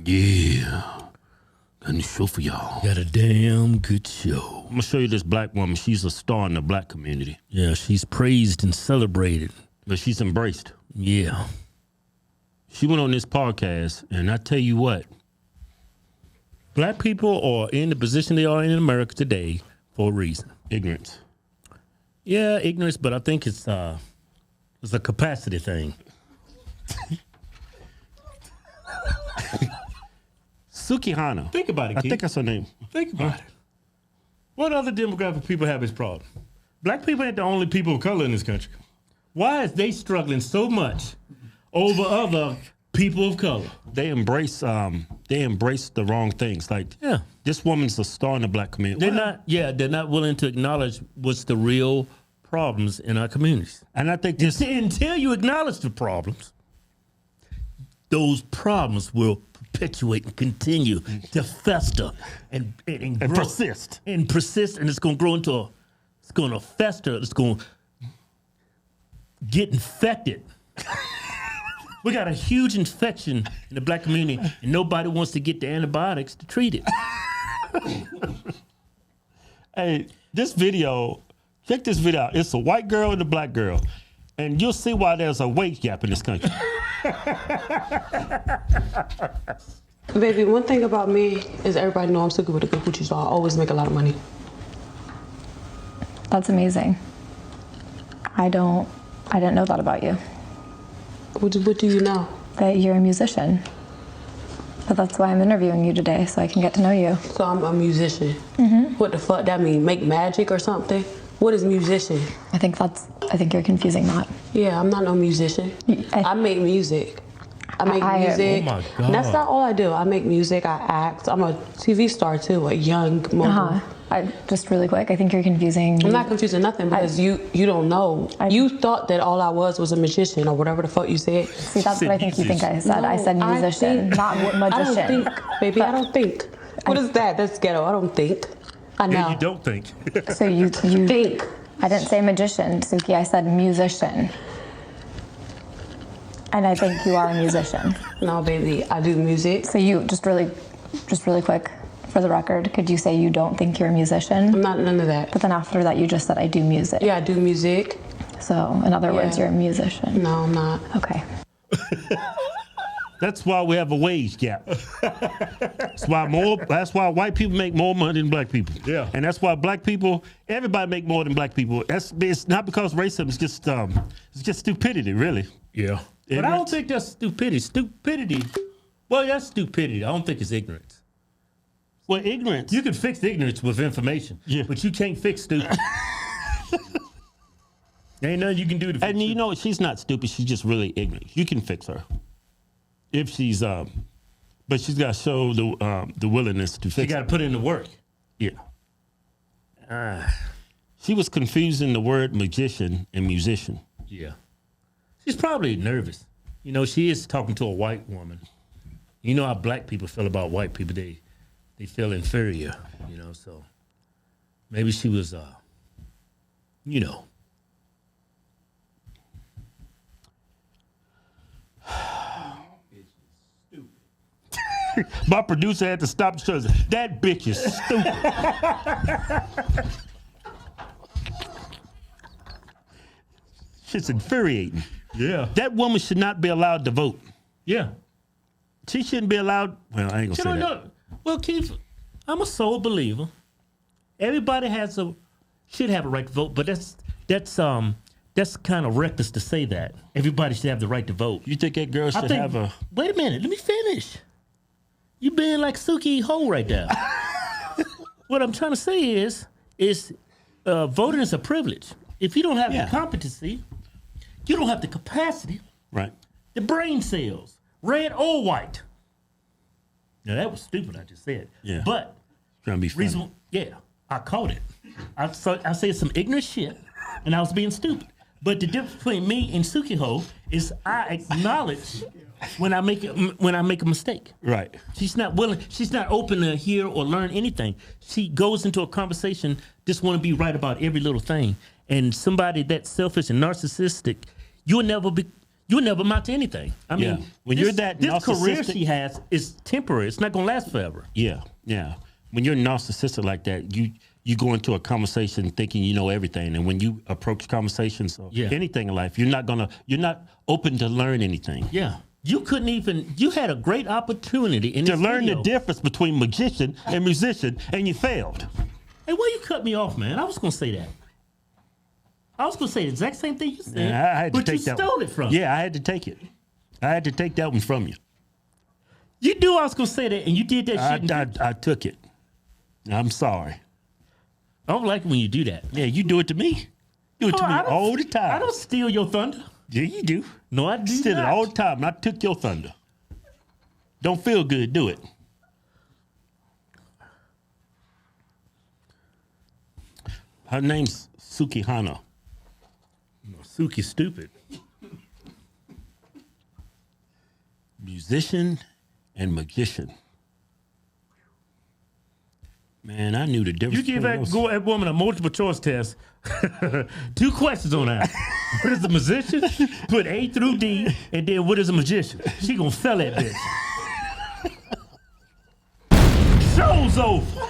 Yeah. Got a show for y'all. Got a damn good show. I'm going to show you this black woman. She's a star in the black community. Yeah, she's praised and celebrated. But she's embraced. Yeah. She went on this podcast, and I tell you what. Black people are in the position they are in America today for a reason. Ignorance. Yeah, ignorance, but I think it's a capacity thing. Sukihana. Think about it, I Keith. think that's her name. Think about it. What other demographic people have this problem? Black people ain't the only people of color in this country. Why is they struggling so much over other people of color? They embrace the wrong things. Like, Yeah. this woman's a star in the black community. They're not willing to acknowledge what's the real problems in our communities. And I think this Until you acknowledge the problems, those problems will perpetuate and continue to fester and grow. persist. And persist, and it's going to grow into it's going to fester, it's going to get infected. We got a huge infection in the black community, and nobody wants to get the antibiotics to treat it. Hey, this video, check this video out. It's a white girl and a black girl. And you'll see why there's a wage gap in this country. Baby, one thing about me is everybody know I'm so good with a good coochie, so I always make a lot of money. That's amazing. I didn't know that about you. What do you know? That you're a musician. But that's why I'm interviewing you today, so I can get to know you. So I'm a musician. What the fuck that mean? Make magic or something? What is musician? I think you're confusing that. Yeah, I'm not no musician. I make music. I make music. Oh my God. And that's not all I do. I make music, I act. I'm a TV star too, a young mogul. Just really quick, I think you're confusing. I'm not confusing nothing because you don't know. You thought that all I was a magician or whatever the fuck you said. See, that's what I think you think I said. No, I said musician, not magician. I don't think, baby, I don't think. What is that? That's ghetto. I don't think. I know. Yeah, you don't think. So you think. I didn't say magician, Suki. I said musician. And I think you are a musician. No, baby, I do music. So you just really quick, for the record, could you say you don't think you're a musician? I'm not none of that. But then after that, you just said I do music. Yeah, I do music. So in other words, you're a musician. No, I'm not. Okay. That's why we have a wage gap. That's why white people make more money than black people. Yeah. And that's why black people, everybody make more than black people. It's not because racism, it's just stupidity, really. Yeah. But I don't think that's stupidity. Well, that's stupidity. I don't think it's ignorance. Well, ignorance. You can fix ignorance with information, but you can't fix stupid. Ain't nothing you can do to fix And you know, she's not stupid. She's just really ignorant. You can fix her. If she's, but she's got to show the willingness to fix You got to put in the work. Yeah. She was confusing the word magician and musician. Yeah. She's probably nervous. You know, she is talking to a white woman. You know how black people feel about white people. They feel inferior, you know, so maybe she was, you know. My producer had to stop the show. That bitch is stupid. Shit's infuriating. Yeah. That woman should not be allowed to vote. Yeah. She shouldn't be allowed. Well, I ain't gonna say that. Well, Keith, I'm a soul believer. Everybody should have a right to vote, but that's kind of reckless to say that. Everybody should have the right to vote. You think that girl should have a? Wait a minute, let me finish. You being like Suki Ho right there. What I'm trying to say is voting is a privilege. If you don't have the competency, you don't have the capacity. Right. The brain cells, red or white. Now that was stupid. I just said. Yeah. But Trying to be funny. I caught it. I said some ignorant shit, and I was being stupid. But the difference between me and Suki Ho is I acknowledge when I make a mistake. Right. She's not willing. She's not open to hear or learn anything. She goes into a conversation just want to be right about every little thing. And somebody that's selfish and narcissistic, you'll never be. you'll never amount to anything. I mean, Yeah. When you're that this career narcissistic- she has is temporary. It's not going to last forever. Yeah. When you're narcissistic like that, you go into a conversation thinking you know everything, and when you approach conversations or anything in life, you're not open to learn anything. Yeah. You couldn't even, you had a great opportunity in To this learn video. the difference between magician and musician, and you failed. Hey, why you cut me off, man? I was going to say that. I was going to say the exact same thing you said, Yeah, I had to but take you that stole one. it from me. Yeah, I had to take it. I had to take that one from you. You knew I was going to say that, and you did that shit. I took it. I'm sorry. I don't like it when you do that. Yeah, you do it to me. Do it to me all the time. I don't steal your thunder. Yeah, you do. No, I do Steal not. it all the time. And I took your thunder. Don't feel good, do it. Her name's Sukihana. Suki's stupid. Musician and magician. Man, I knew the difference. You give between those. that woman a multiple choice test. 2 questions on that. What is a musician? Put A through D, and then what is a magician? She gonna sell that bitch. Show's over.